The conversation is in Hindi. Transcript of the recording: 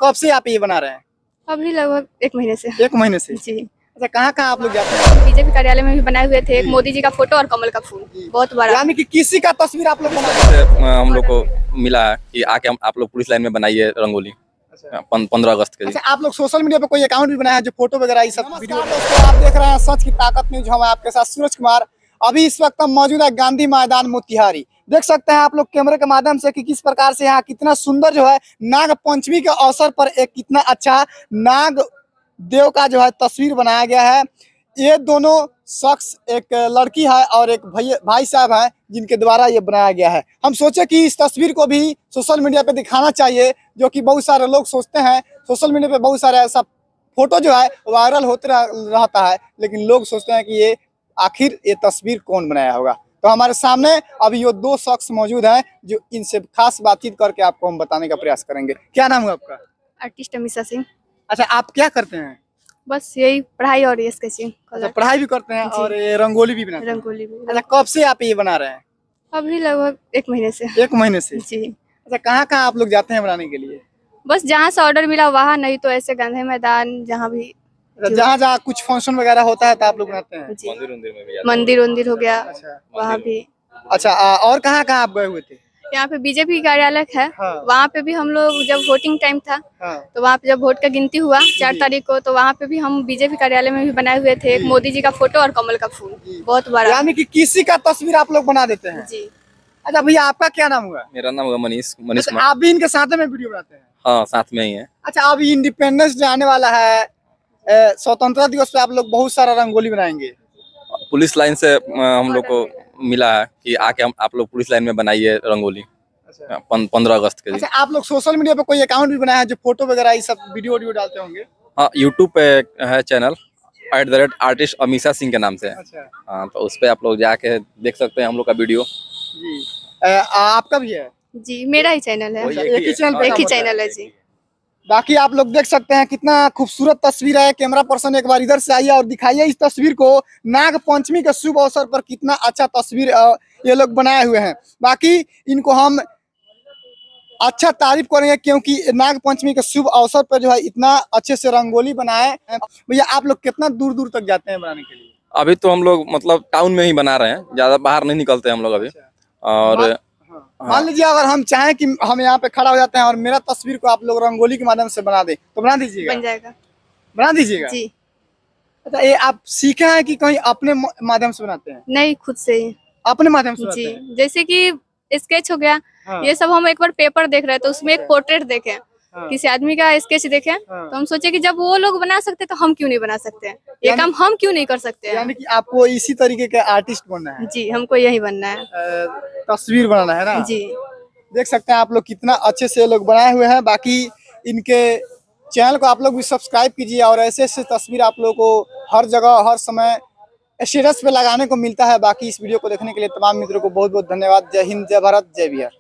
कब से आप ये बना रहे हैं? अभी लगभग 1 महीने से। 1 महीने से। जी। अच्छा, कहाँ आप लोग जाते हैं? बीजेपी कार्यालय में भी बनाए हुए थे, एक मोदी जी का फोटो और कमल का फूल, बहुत बड़ा। यानी कि किसी का तस्वीर आप लोग बनाते हैं? हम लोग को मिला है कि आके आप लोग पुलिस लाइन में बनाइए रंगोली 15 अगस्त के दिन। अच्छा, आप लोग सोशल मीडिया पे कोई अकाउंट भी बनाया है जो फोटो वगैरह ये सब वीडियो? दोस्तों, आप देख रहे हैं सच की ताकत न्यूज, हम आपके साथ सूरज कुमार। अभी इस वक्त हम मौजूद है गांधी मैदान मोतिहारी। देख सकते हैं आप लोग कैमरे के माध्यम से कि किस प्रकार से यहाँ कितना सुंदर जो है नाग पंचमी के अवसर पर एक कितना अच्छा नाग देव का जो है तस्वीर बनाया गया है। ये दोनों शख्स, एक लड़की है और एक भाई साहब हैं जिनके द्वारा ये बनाया गया है। हम सोचे कि इस तस्वीर को भी सोशल मीडिया पे दिखाना चाहिए, जो कि बहुत सारे लोग सोचते हैं सोशल मीडिया पे बहुत सारे ऐसा फोटो जो है वायरल होते रहता है, लेकिन लोग सोचते हैं कि ये आखिर ये तस्वीर कौन बनाया होगा। तो हमारे सामने अभी ये 2 शख्स मौजूद हैं जो इनसे खास बातचीत करके आपको हम बताने का प्रयास करेंगे। क्या नाम है आपका? आर्टिस्ट अमीषा सिंह। अच्छा, आप क्या करते हैं? बस यही पढ़ाई और ये स्केचिंग। अच्छा, पढ़ाई भी करते हैं और ये रंगोली भी बनाते हैं? रंगोली भी। अच्छा, कब से आप ये बना रहे हैं? अभी लगभग 1 महीने से। 1 महीने से। जी। अच्छा, कहाँ आप लोग जाते हैं बनाने के लिए? बस जहाँ से ऑर्डर मिला वहाँ, नहीं तो ऐसे गांधी मैदान जहाँ भी। जहाँ कुछ फंक्शन वगैरह होता है तो आप लोग बनाते हैं? जी। मंदिर में भी मंदिर हो गया। अच्छा, वहाँ भी। अच्छा, और कहाँ आप गए हुए थे? यहाँ पे बीजेपी कार्यालय है। हाँ। वहाँ पे भी हम लोग जब वोटिंग टाइम था, हाँ। तो वहाँ पे जब वोट का गिनती हुआ 4 तारीख को, तो वहाँ पे भी हम बीजेपी कार्यालय में भी बनाए हुए थे, एक मोदी जी का फोटो और कमल का फूल, बहुत बड़ा। यानी कि किसी का तस्वीर आप लोग बना देते हैं? जी। अच्छा भैया, आपका क्या नाम हुआ? मेरा नाम होगा मनीष अच्छा, कुमार। आप भी इनके साथ में वीडियो बनाते हैं? हाँ, साथ में ही है। अच्छा, अभी इंडिपेंडेंस डे आने वाला है, स्वतंत्रता दिवस पे आप लोग बहुत सारा रंगोली बनाएंगे। पुलिस लाइन से हम लोग को मिला है कि आके आप लोग पुलिस लाइन में बनाइए रंगोली 15 अगस्त के दिन। अच्छा, आप लोग सोशल मीडिया पे कोई अकाउंट भी बनाया है जो फोटो वगैरह ये सब वीडियो डालते होंगे? हाँ, यूट्यूब पे है चैनल @आर्टिस्ट अमीषा सिंह के नाम से। अच्छा। हाँ, तो उस पे आप लोग जाके देख सकते हैं हम लोग का वीडियो। जी। आपका भी है? जी, मेरा ही चैनल है। एक ही चैनल पे एक ही काम होता चैनल है जी। बाकी आप लोग देख सकते हैं कितना खूबसूरत तस्वीर है। कैमरा पर्सन एक बार इधर से आइए और दिखाइए इस तस्वीर को। नाग पंचमी के शुभ अवसर पर कितना अच्छा तस्वीर ये लोग बनाए हुए हैं। बाकी इनको हम अच्छा तारीफ करेंगे क्योंकि नाग पंचमी के शुभ अवसर पर जो है इतना अच्छे से रंगोली बनाए हैं। भैया, आप लोग कितना दूर तक जाते हैं बनाने के लिए? अभी तो हम लोग मतलब टाउन में ही बना रहे हैं, ज्यादा बाहर नहीं निकलते हम लोग अभी। और मान लीजिए अगर हम चाहें कि हम यहाँ पे खड़ा हो जाते हैं और मेरा तस्वीर को आप लोग रंगोली के माध्यम से बना दे तो बना दीजिएगा? बन जाएगा। बना दीजिएगा जी। अच्छा, ये आप सीखे हैं कि कहीं अपने माध्यम से बनाते हैं? नहीं, खुद से ही। अपने माध्यम से बनाते जी, हैं? जैसे कि स्केच हो गया। हाँ। ये सब हम एक बार पेपर देख रहे थे, तो उसमें एक पोर्ट्रेट देखे, हाँ। किसी आदमी का स्केच देखे, हाँ। तो हम सोचे कि जब वो लोग बना सकते तो हम क्यों नहीं बना सकते हैं, ये काम हम क्यों नहीं कर सकते हैं। यानी कि आपको इसी तरीके के आर्टिस्ट बनना है? जी, हमको यही बनना है। तस्वीर बनाना है ना? जी। देख सकते हैं आप लोग कितना अच्छे से लोग बनाए हुए हैं। बाकी इनके चैनल को आप लोग भी सब्सक्राइब कीजिए और ऐसे तस्वीर आप लोग को हर जगह हर समय स्टेटस पे लगाने को मिलता है। बाकी इस वीडियो को देखने के लिए तमाम मित्रों को बहुत बहुत धन्यवाद। जय हिंद, जय भारत, जय बिहार।